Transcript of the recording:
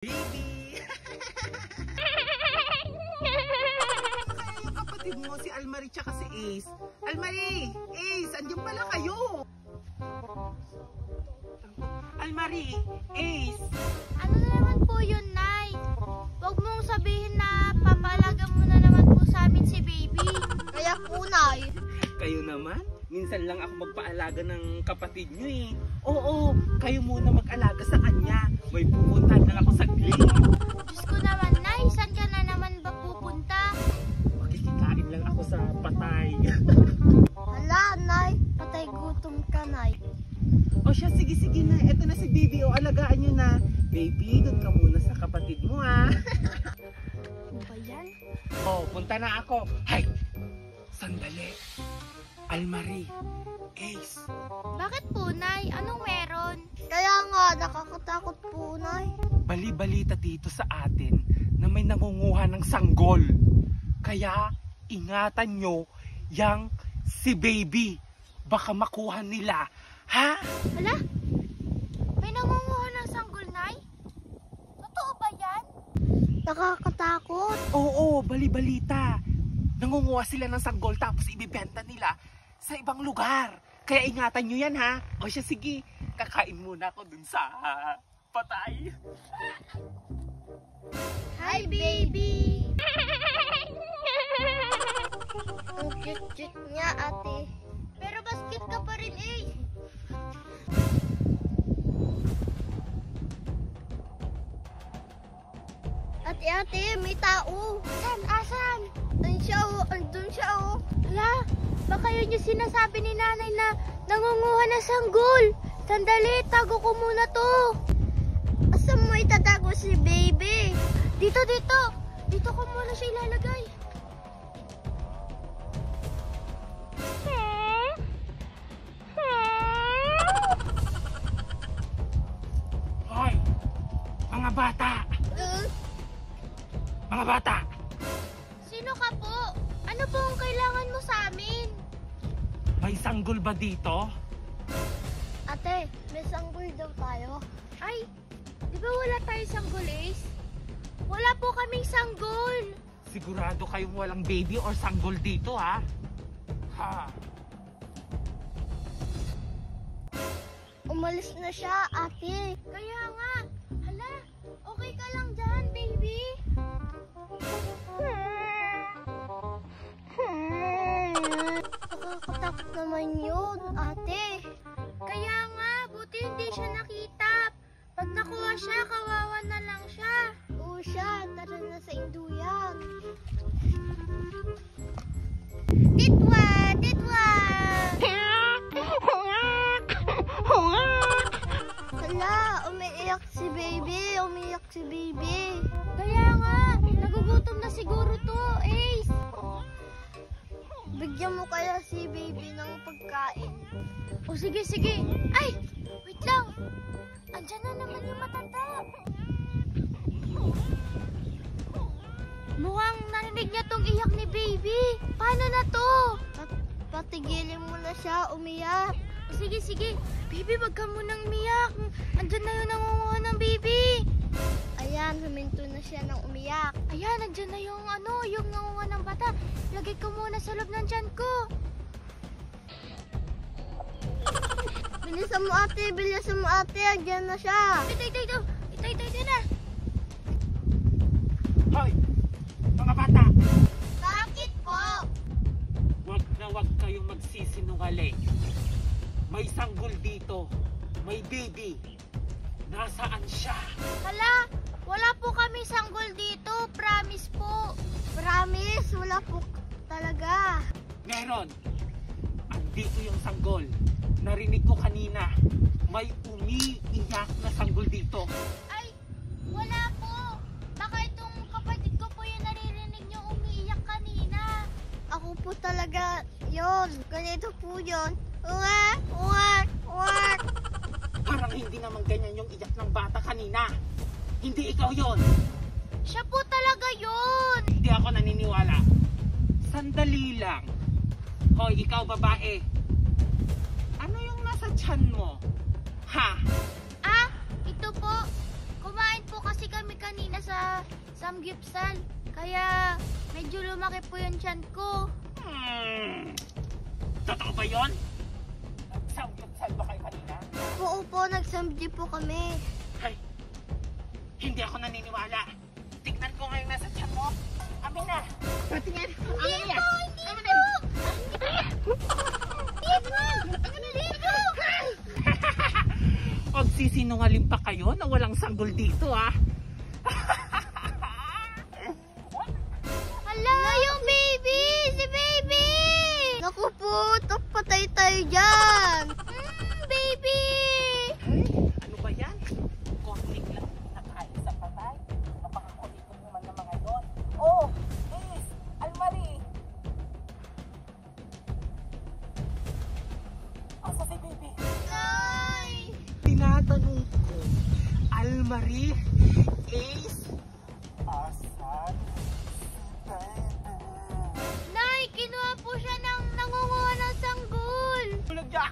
Baby! Yung kapatid mo, si Almarie tsaka si Ace. Almarie! Ace! Andiyan pala kayo! Almarie! Ace! Ano na naman po yun, Nay? Huwag mong sabihin na papalaga mo na naman po sa amin si Baby. Kaya po, Nay. Kayo naman? Minsan lang ako magpaalaga ng kapatid nyo eh. Oo, kayo muna mag-alaga sa kanya. May pupuntahan lang ako saglit. Diyos ko naman, Nay. Saan ka na naman ba pupunta? Makikikain lang ako sa patay. Hala, Nay. Patay gutom ka, Nay. O siya, sige na. Eto na si Baby. O, alagaan nyo na. Baby, doon ka muna sa kapatid mo ha. Ano ba yan? O, punta na ako. Hay! Sandali. Almarie, Ace. Bakit po, Nay? Anong meron? Kaya nga, nakakatakot po, Nay. Bali-balita dito sa atin na may nangunguha ng sanggol. Kaya, ingatan nyo yang si Baby. Baka makuha nila. Ha? Hala? May nangunguha ng sanggol, Nay? Totoo ba yan? Nakakatakot. Oo, bali-balita. Nangunguha sila ng sanggol tapos ibibenta nila sa ibang lugar. Kaya ingatan nyo yan ha. O siya, sige. Kakain muna ako dun sa patay. Hi, Baby! Ang cute-cute niya, ate. Pero mas cute ka pa rin, eh. Ate, may tao. Saan? Asan? Andun siya, oh. Hala, baka yun yung sinasabi ni nanay na nangunguha ng sanggol. Sandali, tago ko muna to. Asan mo itatago si Baby? Dito. Dito ko muna siya ilalagay. Hoy! Mga bata! Mga bata! Sino ka po? Ano po ang kailangan mo sa amin? May sanggol ba dito? Ate, may sanggol daw tayo. Ay, di ba wala tayo sanggol, Ace? Wala po kaming sanggol. Sigurado kayong walang baby or sanggol dito ha? Ha? Umalis na siya, ate. Kaya nga. Hala, okay ka lang dyan, baby? Nakakatakot naman yun, ate. Kaya nga, buti hindi siya nakita. Pag nakuha siya, kawawa na lang siya. Oo siya, tara na sa induyan. Ditwa! Hala, umiiyak si Baby. Kaya nga, nagugutom na siguro to, Ace. Bigyan mo kaya si Baby ng pagkain. O sige. Ay, wait lang. Andyan na naman yung matanda. Mukhang narinig niya tong iyak ni Baby. Paano na to? Patigilin mo na siya, umiyak. O sige. Baby, wag ka munang umiyak. Andyan na yung nangunguha ng Baby. Ayan, huminto na siya ng umiyak. Ayan, andyan na yung yung nangunguha ng bata. Lagay ko muna sa loob ng tiyan ko. Bilisan mo ate, andyan na siya. Ito na. Hoy! Mga bata! Bakit po? Wag kayong magsisinungaling. May sanggol dito. May baby. Nasaan siya? Hala, wala po kami sanggol dito. Promise po. Promise? Wala po talaga. Meron. Andito yung sanggol. Narinig ko kanina. May umiiyak na sanggol dito. Ay, wala po. Baka itong kapatid ko po yung naririnig niyo umiiyak kanina. Ako po talaga yon. Ganito po yon. Uwak. Parang hindi naman ganyan yung iyak ng bata kanina. Hindi ikaw yon. Siya po talaga yon. Hindi ako naniniwala. Sandali lang. Hoy, ikaw babae. Ano yung nasa tiyan mo? Ha? Ito po. Kumain kumain po kasi kami kanina sa samgyupsal. Kaya medyo lumaki po yung tiyan ko. Totoo ba yun? Samgyupsal ba kayo kanina? Oo po, nagsamgyup po kami. Ay, hindi ako naniniwala. Tignan ko ngayon nasa tiyan mo. Amin na. Patingin. Amin na. Amin na. Magsisinungaling pa kayo na walang sanggol dito, ah. Hala, yung baby! Si baby! Naku po, patay tayo dyan! Baby! Ano ba yan? Konting lang nakain sa patay. Napakakulit ko naman ng mga yon. Oh, Ace! Almarie! Asa si baby? Nay! Tinatanong ko, Almarie, Ace, asan si baby? Nay, kinuha po siya ng nangunguha ng sanggol! Tulog niya!